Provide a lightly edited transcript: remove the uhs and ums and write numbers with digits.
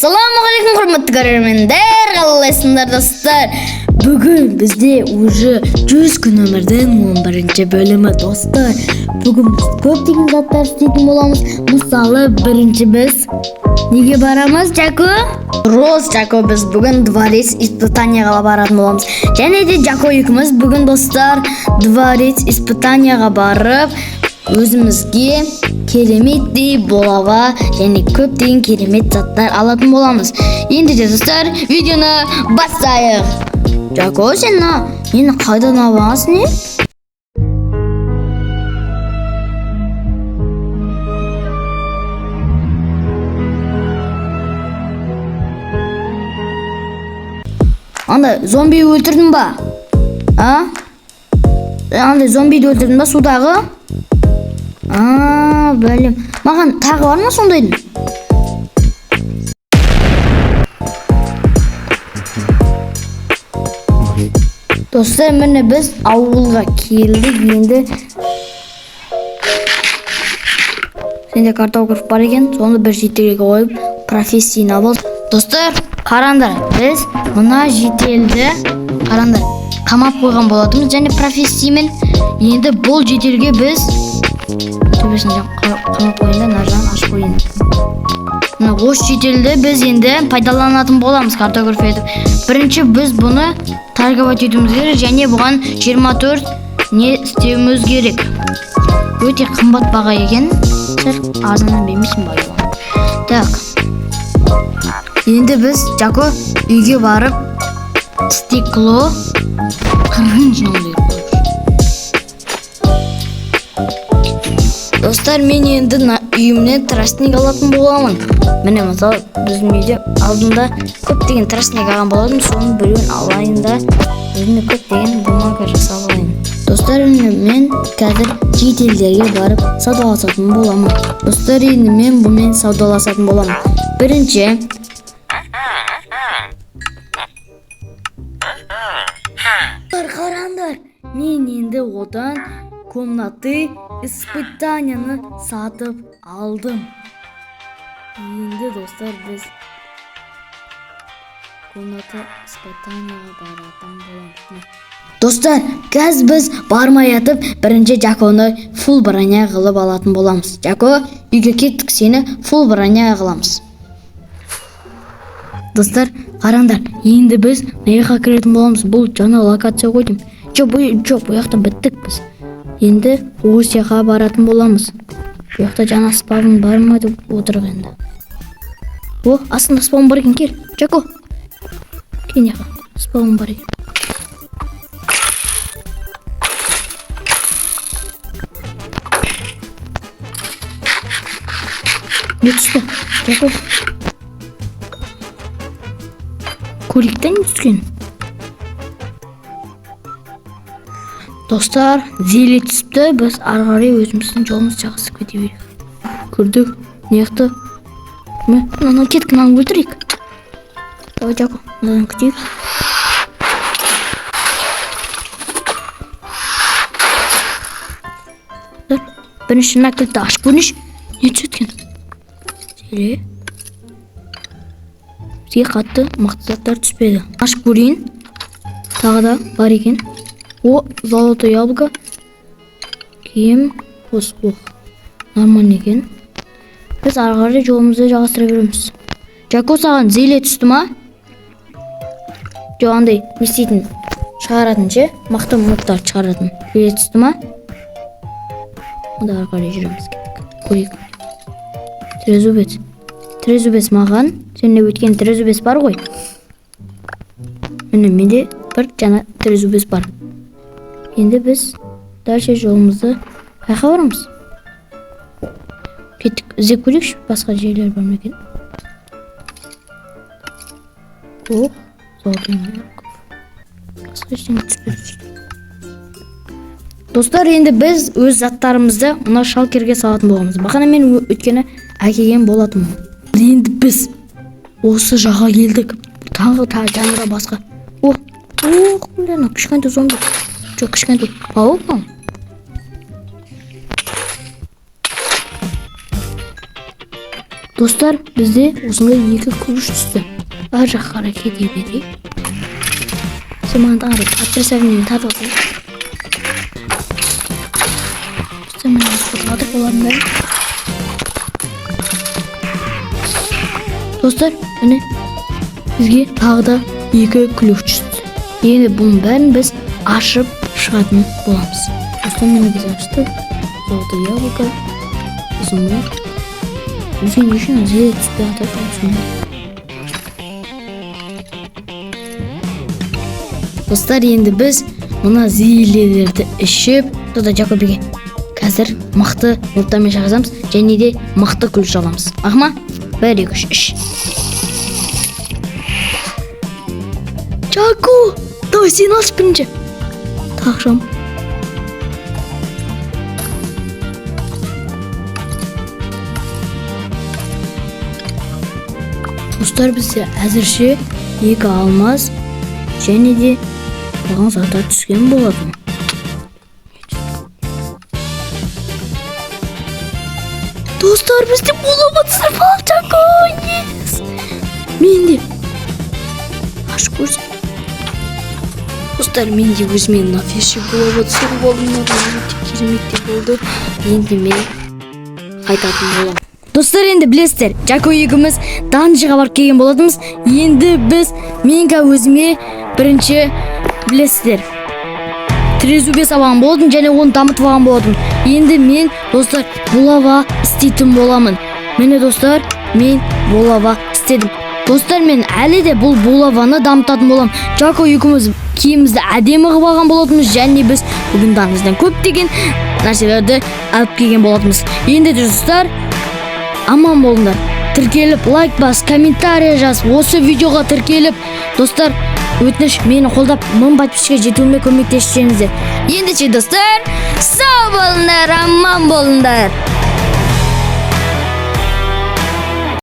Ассалаумағалейкум құрметті көрермендер, қалайсыңдар достар? Бүгін бізде уже 100 күн өмірдің 11-ші бөлімі достар. Бүгін біз көптеген заттар істейтін боламыз. Мысалы, бірінші біз неге барамыз, Жако? Жако, біз бүгін дворец испытанияға баратын боламыз. Және де Жако екеуміз бүгін достар дворец испытанияға барып өзімізге кереметтей болава және көптеген керемет заттар алатын боламыз. Енді де достар, видеоны бастайық. Жако, сен мені қайдан аласың не? Анда зомби өлтірдің ба? Анда зомбиді өлтірдің ба судағы? Бәлем. Маған тағы бар ма сондайдың? Достар, міне біз ауылға келдік. Енді сенде картограф бар екен, соны бір жетелге қойып профессияны ал. Достар, қараңдар, біз мына жетелді қамап қойған болатынбыз және профессиямен. Енді бұл жетелге біз төбесін қамап қойында нажан ашып қойын. Мына осы жетелді біз енді пайдаланатын боламыз картограф етіп. Бірінші біз бұны торговать етуіміз керек және бұған 24 не істеуіміз керек. Өте қымбат баға екен. Азынан бермейсің ба? Так. Енді біз Жако үйге барып стекло 40 жинауды керек. Достар, мен енді үйімнен тростник алатын боламын. Міне мысалы біздің үйде алдында көптеген тростник алған болатын, соның біреуін алайын да өзіме көптеген бумага жасап алайын. Достар, мен қазір жетелдерге барып саудаласатын боламын. Достар, енді мен бұмен саудаласатын боламын. Бірінші қараңдар, мен енді одан комнаты испытанияны сатып алдым. Енді достар, біз комната испытанияға баратын боламыз. Достар, қазір біз бармай атып, бірінші Жаконы фул броня қылып алатын боламыз. Жако, үйге кеттік, сені фул броня қыламыз. Достар, қараңдар, енді біз неге кіретін боламыз? Бұл жаңа локация қойдым. Жоқ, бұл яқтан біттік біз. Енді Осияға баратын боламыз. Бұл жақта жаңа спавн бар ма деп отырық енді. Астында спавн бар екен, кел. Жако, кел неға, спавн бар екен. Не түсті, Жако? Көріктен түскен. Достар, зеле түсіпті, біз арғарай өзіміздің жолымыз жағысып кете берейік. Көрдік, неяқты? Мына кетік, мынаны өлтірейік. Давай, Жако, мынадан күтейік. Бірінші мына кілтті ашып көрінеш. Не түсеткен? Зеле. Бізге қатты мықты заттар түспеді. Ашып көрейін. Тағы да бар екен. Золотое яблоко. Киім, қос. Нормально екен. Біз арғары жолымызды жағастыра береміз. Жако, саған зеле түсті ма? Жоқ, андай не істейтін шығаратын ше, мықты мұқтар шығаратын. Зеле түсті ма? Онда арғары жүреміз керек. Көрейік. Трезубец маған. Сенде өткен трезубец бар ғой. Міне, менде бір жаңа трезубец бар. Енді біз дальше жолымызды қайқа барамыз? Кеттік, іздеп көрейікші, басқа жерлер бар ма екен? Золотой яблоко. Басқа ештеңе түспеді. Достар, енді біз өз заттарымызды мына шалкерге салатын боламыз. Бақана мен өткені әкелген болатынмын. Енді біз осы жаға келдік. Тағы жаңға басқа. Кішкентай зомби. Жоқ, кішкентай пауық па? Достар, бізде осындай 2 күміс түсті. Ар жаққа қарай кете берейік. Сен маған таңырып, атресавнен тартып алайын. Сен маған қотылатып болатын бәрі. Достар, міне бізге тағы да 2 ключ түсті. Енді бұның бәрін біз ашып шығатын боламыз. Достар, мені біз аштық. Золотое яблоко. Изумруд. Бізге не үшін зеле түсті атап түсінді. Достар, енді біз мына зейлелерді ішіп, сода Жакобиге қазір мықты нұқтамен шығазамыз, және де мықты күліш аламыз. Ақма, 1, 2, 3. Жако, давай сен алшы бірінші. Тақшам. Достар, бізде әзірше 2 алмаз және де оған заттар түскен болады. Достар, бізде болуы сырфал Жако, ес! Менде ашып көрсін. Достар, менде өзімен нафеші болуы сырфалымдар кереметте болды. Енді мен қайтатын болам. Достар, енді білесіздер, Жако екеуміз данжыға барып келген болатынбыз. Енді біз менға өзіме бірінші білесіздер, трезубес алған болдым және оны дамытып алған болдым. Енді мен, достар, булава істейтін боламын. Міне достар, мен булава істедім. Достар, мен әлі де бұл булаваны дамытатын болам. Жако екеуміз киімімізді әдемі қылып алған болатынбыз және біз бүгін даңыздан көптеген нәрселерді алып келген болатынбыз. Енді достар, аман болыңдар. Тіркеліп, лайк бас, комментарий жаз. Осы видеоға тіркеліп, достар, өтініш мені қолдап 1000 подписчикке жетуіме көмектесіңіздер. Ендеше достар, сау болыңдар, аман болыңдар.